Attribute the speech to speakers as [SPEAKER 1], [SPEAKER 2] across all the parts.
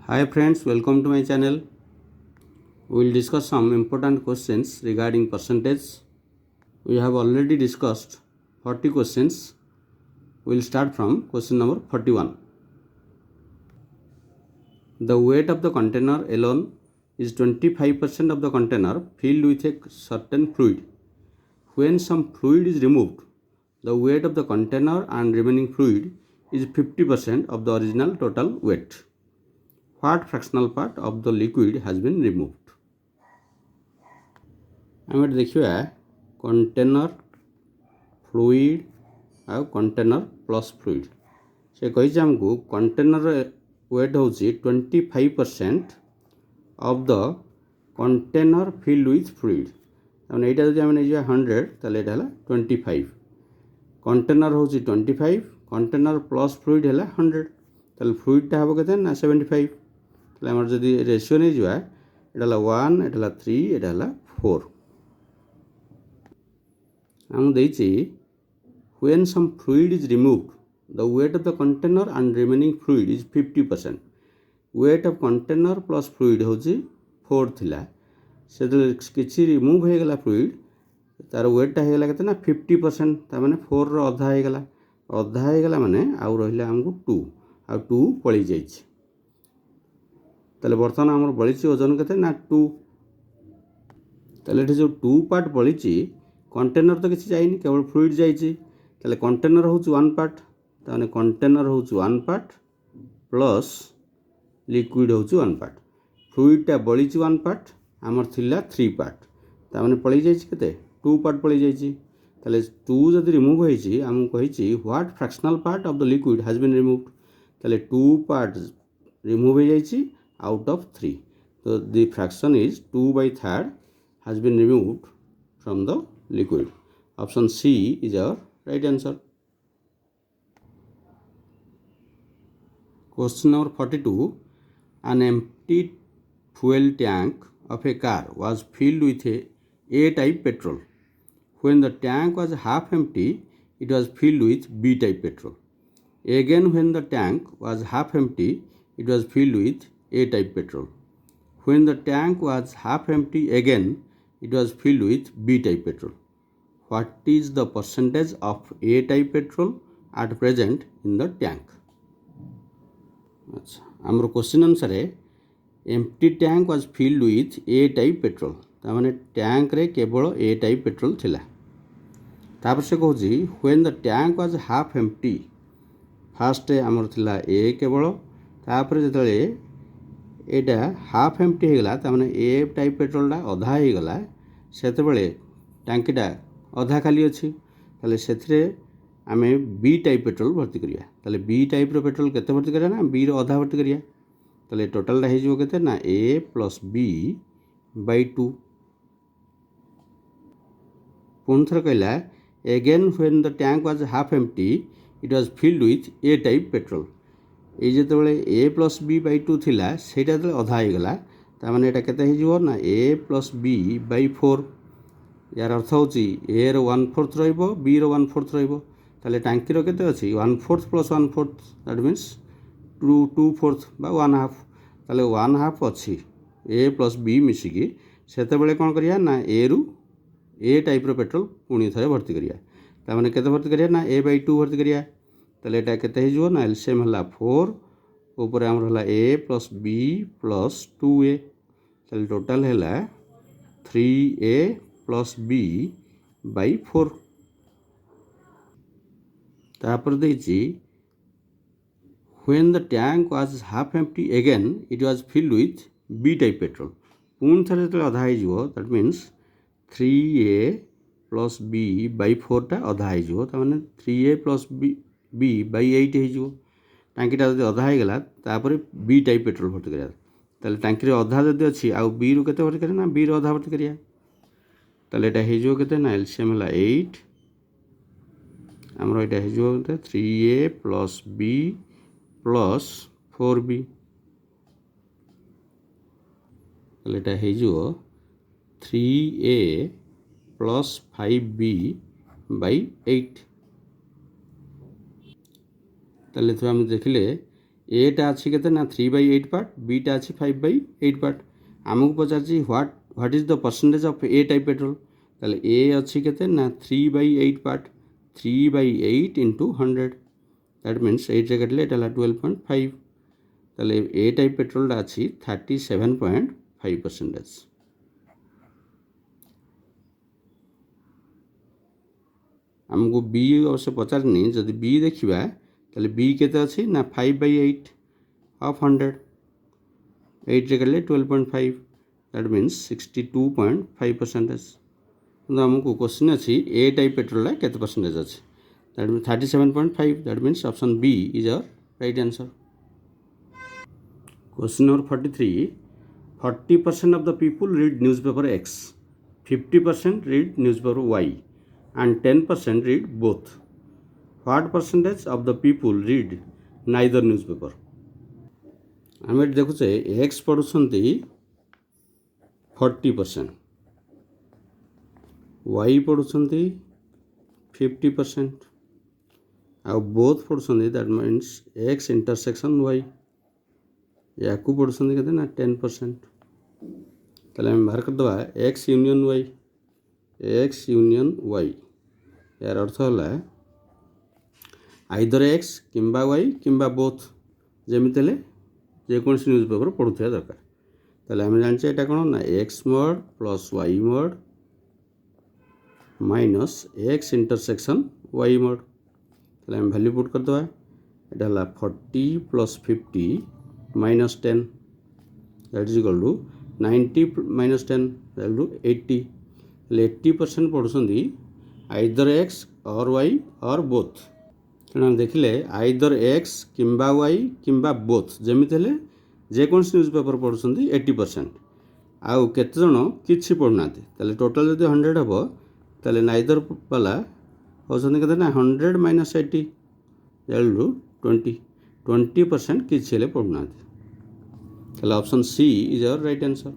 [SPEAKER 1] Hi friends, welcome to my channel. We will discuss some important questions regarding percentage. We have already discussed 40 questions. We will start from question number 41. The weight of the container alone is 25% of the container filled with a certain fluid. When some fluid is removed, the weight of the container and remaining fluid is 50% of the original total weight. What fractional part of the liquid has been removed? आम ये देखा container fluid आ container plus fluid से कही आमको container wait हूँ 25% of the container filled with fluid मैंने यहाँ जब आम नहीं 100 ताले है 25 कंटेनर हूँ 25 कंटेनर प्लस फ्लुइड है 100 ताले फ्लुइडटा हम के 75 ताले आम जब रेशियो नहीं जावा यहाँ 1 यहाँ 3 यहाँ 4 आम देइछि when some fluid is removed the weight of the container and remaining fluid is 50%. weight of container plus fluid होछि 4 थिला से किछि रिमूव हो गला फ्लुइड तार वेटटा हो गला केते ना 50% ता माने 4 रो आधा हो गला माने आउ रहिला हमको 2 आ 2 पळी जाइछि तले वर्तमान हमर बळिछि ओजन केते ना 2 तले जो 2 पार्ट बळिछि कंटेनर तो किसी जाइनी केवल फ्लुइड जाइए ताले कंटेनर हूँ 1 पार्ट ताने कंटेनर हूँ 1 पार्ट प्लस लिक्विड हूँ 1 पार्ट फ्लुइडटा बड़ी 1 पार्ट आमर थिला 3 पार्ट ताने पड़ी जाइए 2 पार्ट पड़ी जाइए ताले 2 जदि रिमूव होइछि हमको कहिछि what fractional part of the liquid has been removed ताले 2 पार्ट रिमूव हो जाइछि आउट ऑफ 3 तो the fraction is 2/3 has been removed from the liquid. Option C is our right answer. Question number 42. An empty fuel tank of a car was filled with a A-type petrol. When the tank was half empty, it was filled with B-type petrol. Again, when the tank was half empty, it was filled with A-type petrol. When the tank was half empty again, it was filled with B-type petrol. What is the percentage of A-type petrol at present in the tank? अच्छा आमर question अनुसार empty tank was filled with A-type petrol तामाने tank रे केवल A-type petrol थिला तापर से कहूँ when the tank was half empty fast आमर थिला A केवल तापर जेतले एटा हाफ एम्प्टी होगला तामाने A-type पेट्रोलटा अधा होगला सेतबेले टांकीटा अधा खाली अच्छी ताले सेथिरे आमे B-type पेट्रोल भर्ती करिया ताले B-type रो पेट्रोल केते भर्ती करिया ना B रो अधा भर्ती करिया ताले टोटलटा हे जो केते ना A + B/2 पुनथर कहला again when the tank was half empty it was filled with A-type petrol ये जितेबाला A + B/2 थिला सेटा तो अधा हो गला तामाने एटा केते हो ना A + B/4 यार अर्थ हूँ A रो 1/4 रहिबो B रो 1/4 रहिबो ताले टांकी रो केते अछि 1/4 + 1/4 दैट मीन्स 2/4 बा 1/2 ताले 1/2 अछि A + B मिसिकी सेतेबेले कोन करिया ना A रु A-type रो पेट्रोल पुणी थरे भर्ती करिया तामाने केते भर्ती करिया ना A/2 भर्ती करिया ताले एटा केते हो ना एलसीएम हला 4 ऊपर हमर हला A + B + 2A ताले टोटल हला 3A + B/4 तापर देछि when the tank was half empty again it was filled with B-type petrol पुन थरे जेतले अधा हो जिवो दैट मीन्स 3A + B/4 टा अधा हो जिवो त माने 3A + B/8 हो जिवो टांकीटा जदि अधा हो गला तापर B-type पेट्रोल भर्ती करिया ताले टांकी रे अधा जदि अछि आ B रु केते भर्ती करिया ना B रो अधा भर्ती करिया ताले एटा हे जो केते ना एलसीएम हला 8 हमरो एटा हे जो 3A + B + 4B ताले एटा हे जो 3A + 5B/8 ताले तो हम देखिले एटा अच्छी के 3/8 पार्ट, बीटा अच्छी 5/8 पार्ट। आमको पचार what is the percentage of A type petrol, ताले ए अच्छी के 3/8 पार्ट, 3/8 इंटू 100 दैट मीन्स 8 रे काटले एटा 12.5 ताले ए टाइप पेट्रोल अच्छी 37.5%। आमको बी अवश्य पचारनी, जदि बी देखा ताले बी केते अच्छी 5/8 ऑफ 100, 8 रे काटले 12.5 दैट मीन्स 62.5%। आमको क्वेश्चन अच्छी ए टाइप पेट्रोल केते परसेंटेज अच्छी, that means 37.5 that means option B is our right answer. Question number 43, 40% of the people read newspaper X, 50% read newspaper Y and 10% read both. What percentage of the people read neither newspaper? आम देखुचे X पढ़ुंट 40%, Y पढ़ुंट 50%, आउ both पढ़ुंट that means X intersection Y या पढ़ुंट के 10%। ताले आम बाहर करदे X union Y, X union Y यार अर्थ है आइदर X किंबा Y किंबा बोथ, जमीते जेकोसी न्यूज पेपर पढ़ुवा दरकार। ताले आम जाने यहाँ कौन ना X mod plus Y mod minus X intersection Y mod। ताले आम वैल्यू पुट करदे यहाँ 40 plus 50 minus 10 that is equal to 90 minus 10 that to 80। 80% पढ़ुंट आइदर X और Y और बोथ। तेना देखिले आइदर X किंबा Y किंबा बोथ, जमीते जेकोसी न्यूज पेपर पढ़ुंट 80%, आउ केते जण किछि पढ़ुना। ताले टोटल जदि 100 हम ताले नाइदर वाला होचंदी केते ना 100 माइनस 80 दैट टू 20% किछि हेले पढ़ुना। ताले option C is our right answer.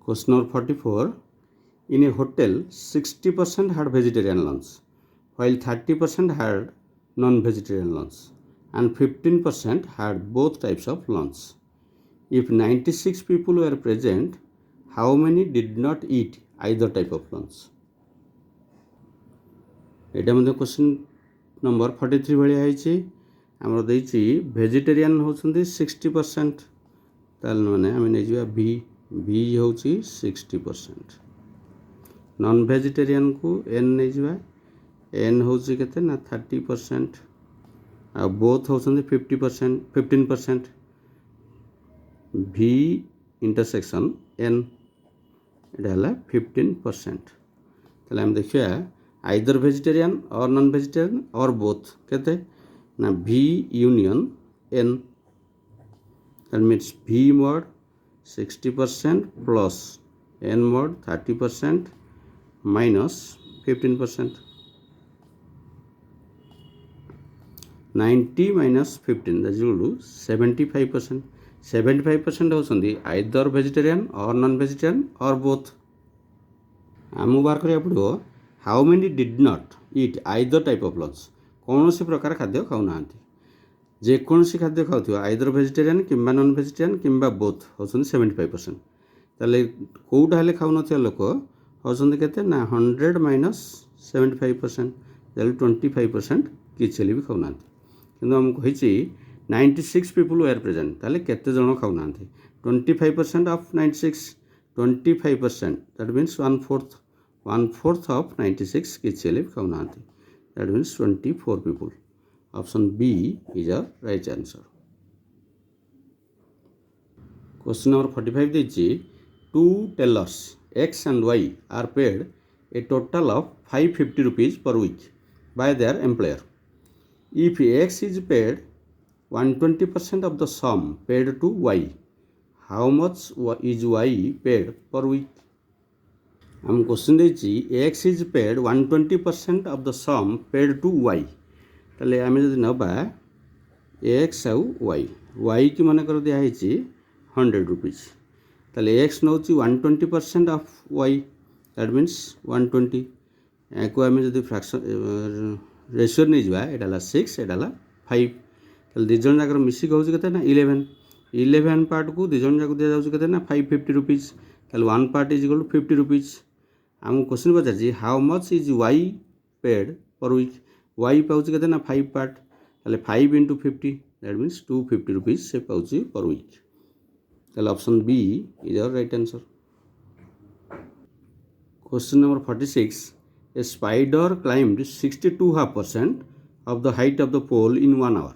[SPEAKER 1] Question number 44, in a hotel 60% had vegetarian lunch while 30% had non-vegetarian lunch and 15% had both types of lunch. If 96 people were present, how many did not eat either type of lunch? Etah Madhya question number 43 भाया है। आमर देछि vegetarian होचंदी 60%, ताल माने आम नहीं B, B होची 60%। Non vegetarian को N नहीं जावा, एन होची केते ना 30%, आ बोथ होचंदी 50%, 15%, भी इंटरसेक्शन एन एटा हला 15%। ताले हम देखिया आइदर वेजिटेरियन और नॉन वेजिटेरियन और बोथ केते ना V union N, that means V mod 60% plus N mod 30% minus 15%, 90 minus 15 that is equal to 75%। 75% होचंदी आइदर वेजिटेरियन और नॉन वेजिटेरियन और बोथ। आमको बाहर करिया पड़ो how many did not eat either type of lunch, कौन सी प्रकार खाद्य खाऊना। जेकोसी खाद्य खाऊ आइदर वेजिटेरियन किंबा नॉन वेजिटेरियन किंबा बोथ होचंदी 75%। ताले कोउटा हेले खाऊ नथिया लोक होचंदी केते ना 100 माइनस 75% दैट 25% किछि हेले भी खाऊना। किंतु हम कहिछि 96 पीपल वेयर प्रेजेंट, ताले केते जण खाऊना। 25% ऑफ 96, 25% दैट मीन्स 1/4 ऑफ 96 किछि हेले खाऊना, that means 24 people. Option B is our right answer. Question number 45 देछि two tailors X and Y are paid a total of 550 rupees per week by their employer. If X is paid 120% of the sum paid to Y, how much is Y paid per week? हम question देछि X is paid 120% of the sum paid to Y, ताले आम जब नवा X आउ Y, Y की मन कर दिया 100 रुपीज, ताले X now 120% of Y that means 120। या आम जब फ्रैक्शन रेशियो नहीं जावा, एटा 6 एटा 5, ताले दी जन जाकर मिसिक होउछि केते ना 11 पार्ट को दी जन जाक दिया जाउछि केते ना 550 रुपीस ताले 1 part is equal to 50 rupees हम क्वेश्चन पचारछि how much is y paid per week y पाउछि केते ना 5 पार्ट ताले 5 into 50 दैट मीन्स 250 रुपीस से पाउछि पर वीक ताले option B is our right answer. Question number 46. A spider climbed 62.5% of the height of the pole in 1 hour,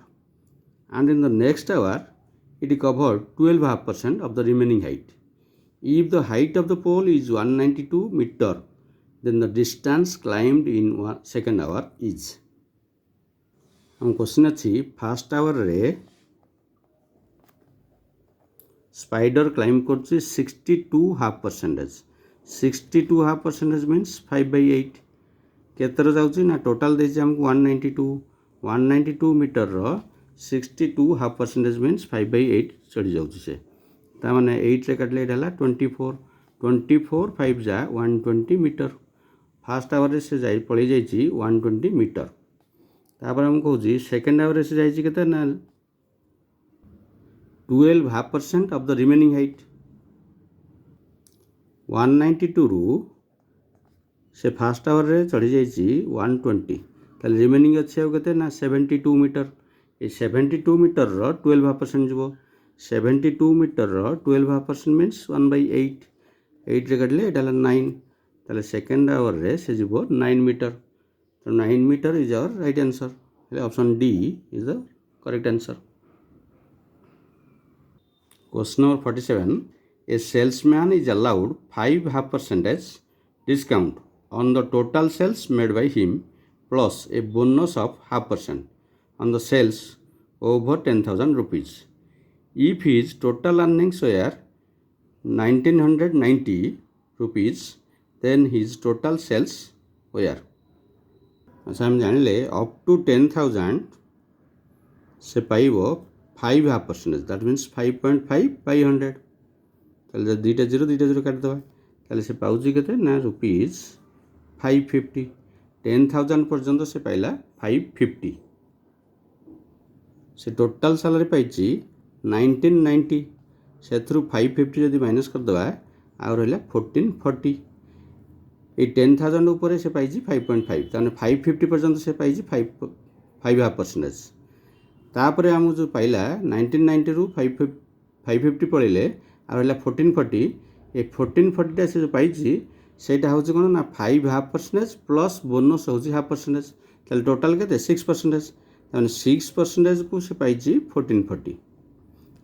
[SPEAKER 1] and in the next hour it covered 12.5% of the remaining height. If the height of the pole is 192 meter, then the distance climbed in second hour is. हम question अच्छी fast our रे spider climb कर 62.5%. 62.5% means 5/8 केतर जाऊँ ना total देछि हमको 192 metre रो 62.5% means 5/8 चढ़ी जाऊँ से ता माने 8 रे काटले एटा 24 5 जा 120 मीटर फास्ट आवर रे से जाई पळी जाईची 120 मीटर तापर हम कहूँ सेकेंड आवर रे से जाईची केते ना 12.5% ऑफ द रिमेनिंग हाइट 192 रु से फास्ट आवर रे चढ़ी जाईची 120 ताले रिमेनिंग अच्छे आउ केते ना 72 मीटर ए 72 मीटर रो 12.5% जीवो 72 मीटर रो 12.5% मीन्स 1/8 8 रे काटले एटा 9 ताले सेकेंड आवर रे से जीवो 9 मीटर तो 9 metre is our right answer option D is the correct answer. Question number 47. A salesman is allowed 5.5% discount on the total sales made by him plus a bonus of 0.5% on the sales over 10,000 rupees. If his total earnings were 1990 rupees, then his total sales were. अच्छा हम जानिले up to 10,000 से पाइबो 5.5% that means 5.5/100 ताले दुईटा zero काट दबा ताले से पाउजी केते ना रुपीस 550 10,000 पर्यंत से पाइला 550 से टोटल सैलरी पाइची 1990 से थ्रू 550 जदि माइनस कर दबा आ रहला 1440 ए 10,000 ऊपर से पाइची 5.5 ताने 550 पर्यंत से पाइची 5.5% तापरे आम जो पाइला 1990 रु 550 पड़े आ रहा 1440 ये 1440 से जो पाई सेटा हूँ कौन ना 5.5% प्लस बोनस हूँ 0.5% ताले टोटाल के 6% ताने 6% को से पाई 1440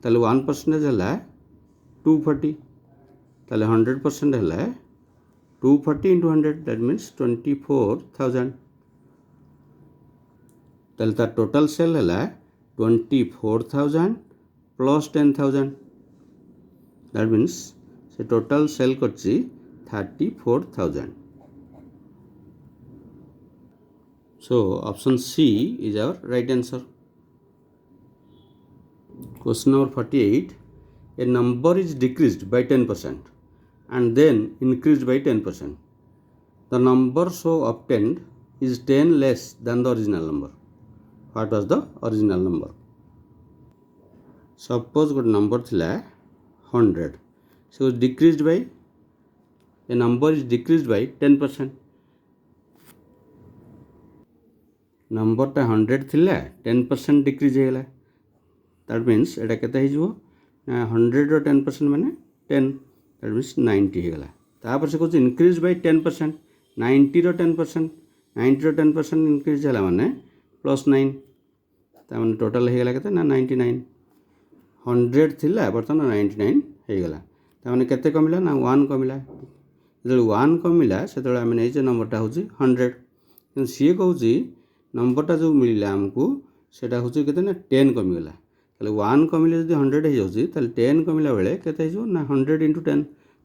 [SPEAKER 1] ताले 1% है 240 ताले 100% है 240 into 100 दैट मीन्स 24,000 ताले तार टोटाल सेल है 24,000 plus 10,000 that means say total sale करछि 34,000 so option C is our right answer. Question number 48. A number is decreased by 10% and then increased by 10%. The number so obtained is 10 less than the original number. What was the original number? Suppose good number थिला 100. So decreased by a number is decreased by 10%. Number टा 100 थिला 10% decrease हो गला. That means एटा केते हे जिवो 100 रो 10% माने 10 that means 90 हो गला. तापर से कुछ increase by 10% 90 row 10% 90 row 10% increase होला माने +9 तामने टोटल हो गला केते ना 99 100 थिला बर्तमान 99 हो गला तामने केते कमिला ना 1 कमिला जदि 1 कमिला सेतले हम नै जे नंबरटा होची 100 किन सी कहूची नंबरटा जो मिलिला हमको सेटा होची केते ना 10 कमि गला ताले 1 कमिले जदि 100 हो जाउची ताले 10 कमिला बेले केते हो ना 100 into 10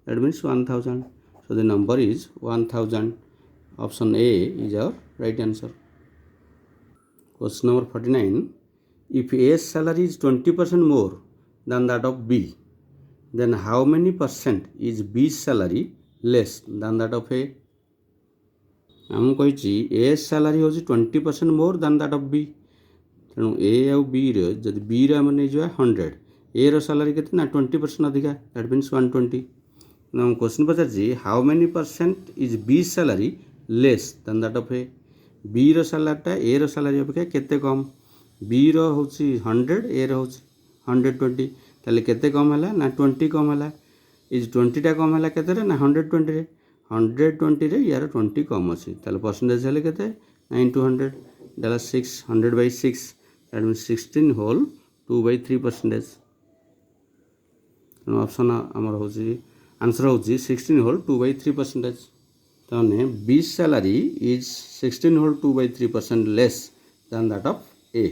[SPEAKER 1] that means 1000 so the number is 1000 option A is our right answer. Question number 49. If A's salary is 20% more than that of B, then how many percent is B's salary less than that of A? हम कही A's salary होची 20% more than that of B. तेणु ए आउ B जदि B आम नहीं जा 100 ए रो सैलरी केते ना 20% अधिका दैट मीन्स 120 नाउ क्वेश्चन पचार how many percent is B salary less than that of A B रो सैलरीटा ए रो सैलरी अपेक्षा केते कम बी रो होची 100 ए रो होची 120 ताले केते कम हला ना 20 कम हला इज 20 टा कम हला केते रे ना 120 रे 120 रे यार 20 कम अछि ताले परसेंटेज हले केते 9 to 100 della 6 100 by 6 that means 16 whole 2 by 3 percentage option आमर होची आंसर होची 16 whole 2 by 3 percentage ताने B salary is 16 whole 2 by 3% less than that of A.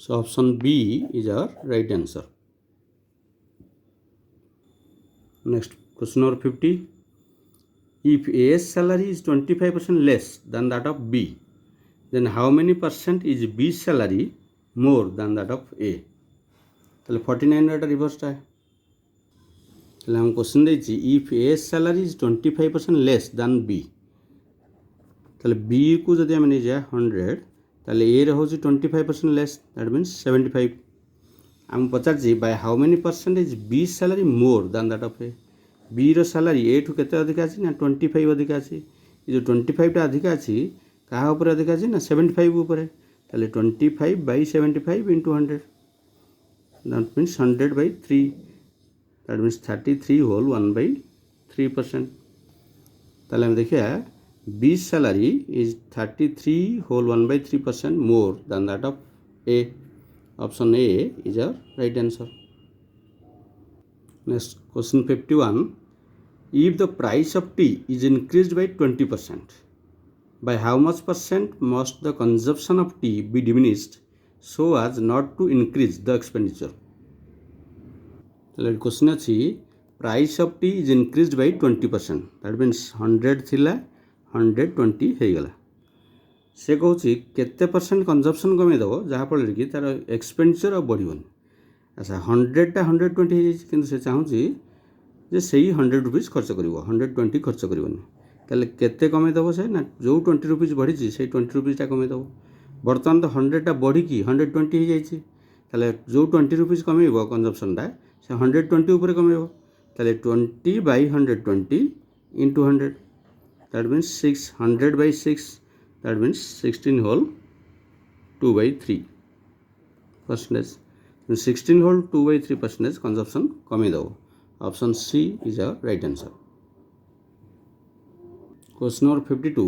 [SPEAKER 1] So option B is our right answer. Next question number 50. If A's salary is 25% less than that of B, then how many percent is B's salary more than that of A? ताले 49 रे reverse टा ताले हम question देछि if A's salary is 25% less than B ताले B को जदि हम नै जा 100 ताले A रे होछि 25% लेस दैट मींस 75 हम पचार जी by how many percent is B salary more than that of A B रो सैलरी ए ठु केते अधिक अछि ना 25 अधिक अछि ए जो 25 टा अधिक अछि काहा ऊपर अधिक अछि ना 75 ऊपर ताले 25 by 75 into 100 that means 100 by 3 that means 33 whole 1 by 3% ताले हम देखिया B salary is 33 whole 1 by 3% more than that of A. Option A is our right answer. Next question 51. If the price of tea is increased by 20%, by how much percent must the consumption of tea be diminished so as not to increase the expenditure? The question is price of tea is increased by 20%. That means 100 thila 120 ହେଇଗଲା से कहूँ केते percent consumption कमे देव जहाँफल कि तार expenditure आ बढ़ोनी अच्छा 100 टा 120 कि से चाहूँगी जे सही 100 रुपीज खर्च कर 120 खर्च करनी ताले केते कमे देव से ना जो 20 रुपीज बढ़ी से 20 रुपीज कमे देव बर्तमान तो 100 टा बढ़ी 120 हो जाइए ताले जो 20 रुपीज कमेब कंजप्शन से 120 ऊपर कमेब ताले 20 by 120 into 100 that means 600 by 6 that means 16 whole 2 by 3 percentage 16 whole 2 by 3 percentage consumption कमी दो option C is our right answer. Question number 52.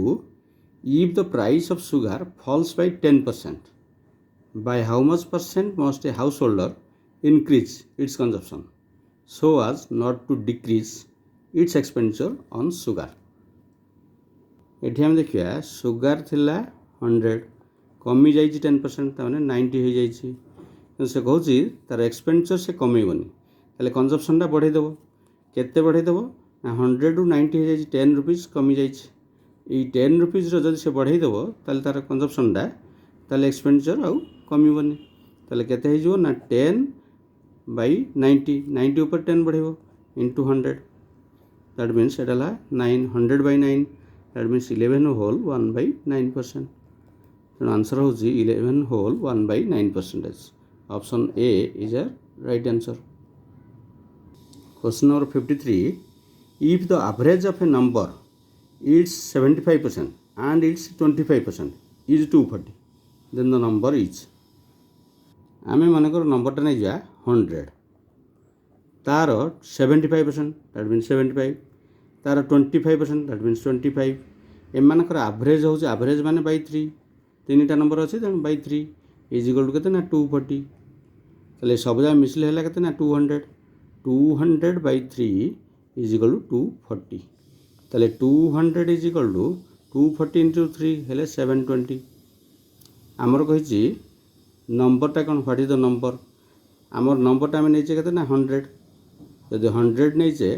[SPEAKER 1] If the price of sugar falls by 10%, by how much percent must a householder increase its consumption so as not to decrease its expenditure on sugar? एठी हम देखिया sugar थिला 100 कमी जाई 10% ताने 90 हो जाई से कहूँ तार एक्सपेंडिचर से कमेबनी ताले कंजप्शन टा बढ़ाई देव केते बढ़ाई देव ना 100 टू 90 हो जाई 10 रुपीज कमी जाई 10 रुपीज रो जदि से बढ़ाई देव ताले तार कंजप्शन टा ताले एक्सपेंडिचर आउ कमीबनी ताले केते हो जिवो ना 10 by 90 90 ऊपर 10 बढ़ेबो into 100 that means एटाला 900 by 9 that means 11 whole 1 by 9%. So answer is 11 whole 1 by 9%. Option A is a right answer. Question number 53. If the average of a number is 75% and its 25% is 240, then the number is आमे मानकर number टा नहीं जा 100 तार 75% that means 75 तार 25% that means 25 एमानकर average हो average माने by 3 तीन टा नंबर अच्छे तेणु बाई 3 इज इक्वल टू केते ना 240 ताले सब जा मिसले हला केते ना 200 200 बाई 3 इज इक्वल टू 240 ताले 200 इज इक्वल टू 240 into 3 हेले 720 आमर कहिछि नंबर टा कोन व्हाट इज द नंबर आमर नंबर टा में नेचे केते ना 100 यदि 100 नेचे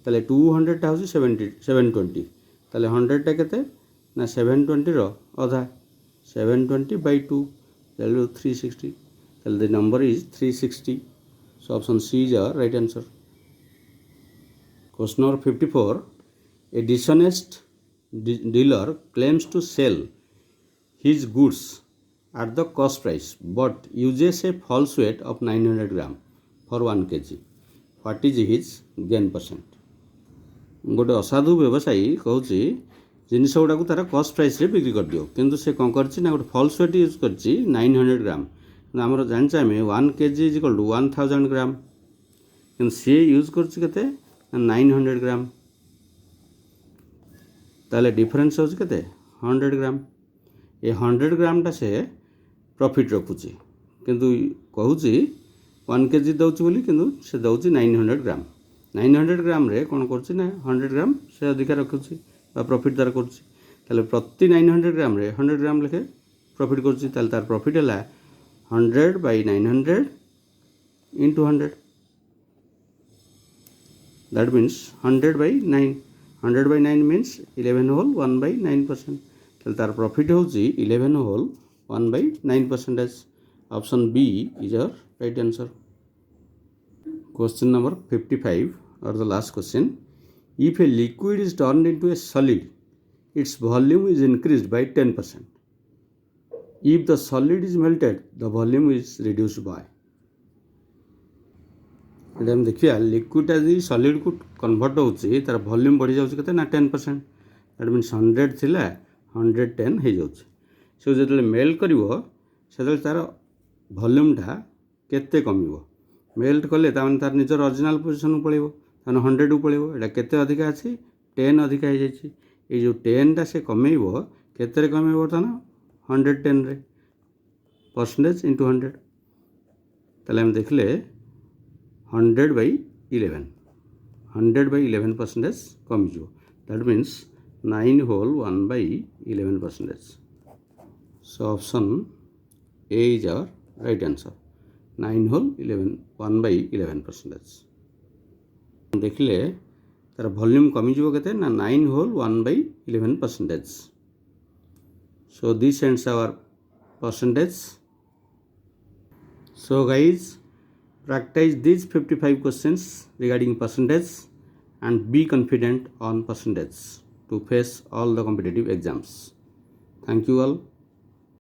[SPEAKER 1] ताले 200 टा होछि 720 ताले 100 टा केते ना 720 रो आधा 720 by 2 ताले 360 ताले the number is 360 so option C is our right answer. Question number 54. A dishonest dealer claims to sell his goods at the cost price but uses a false weight of 900 gram for 1 kg. What is his gain percent? गोटे असाधु व्यवसायी कहूँ जिनस गुड़ाक तार cost price रे बिक्री कर दियो किंतु से कौन कर गोटे फल्स वेट यूज कर 900 ग्राम आमर जाने आम 1 kg इज इक्वल टू 1000 ग्राम कि सी यूज कर 900 ग्राम ताले डिफरेंस हो 100 ग्राम ये 100 ग्राम टा से प्रॉफिट रखुची किंतु कहूँ 1 kg दौची बोली किंतु से दौची 900 ग्राम 900 ग्राम रे कौन कर 100 ग्राम से अधिका रखुची प्रॉफिट तार कर प्रति 900 ग्राम रे 100 ग्राम लेखे प्रॉफिट कर तार प्रॉफिट है 100 by 900 into 100 that means 100 by 9 100 by 9 means 11 whole 1 by 9% तार प्रॉफिट हूँ 11 whole 1 by 9%. Option B is our right answer. Question number 55 or the last question. If a liquid is turned into a solid, its volume is increased by 10%. If the solid is melted, the volume is reduced by. हम देखिए liquid यदि solid को convert होची तार volume बढ़ी जाउची केते ना 10%. दैट मीन्स 100 थिला 110 हो जाउची. सो जेतले मेल्ट करिवो सेतले तार वॉल्यूम टा केते कमिवो मेल्ट कले तार निजर ओरिजिनल पोजिशन पड़ो 100 पड़ो यहाँ केते अधिका अच्छी 10 अधिका हो जाए ये जो 10 टा से कमेब केते कमेब बर्तमान 110 रे परसेंटेज इंटू 100 ताले हम देखले 100 by 11 100 by 11% comes that means 9 whole 1 by 11%. So option A is our right answer. 9 whole 1 by 11%. देखिले तार वॉल्यूम कमिज के 9 whole 1 by 11%. So this ends our percentage. So guys, practice these 55 questions regarding percentage and be confident on percentage to face all the competitive exams. Thank you all.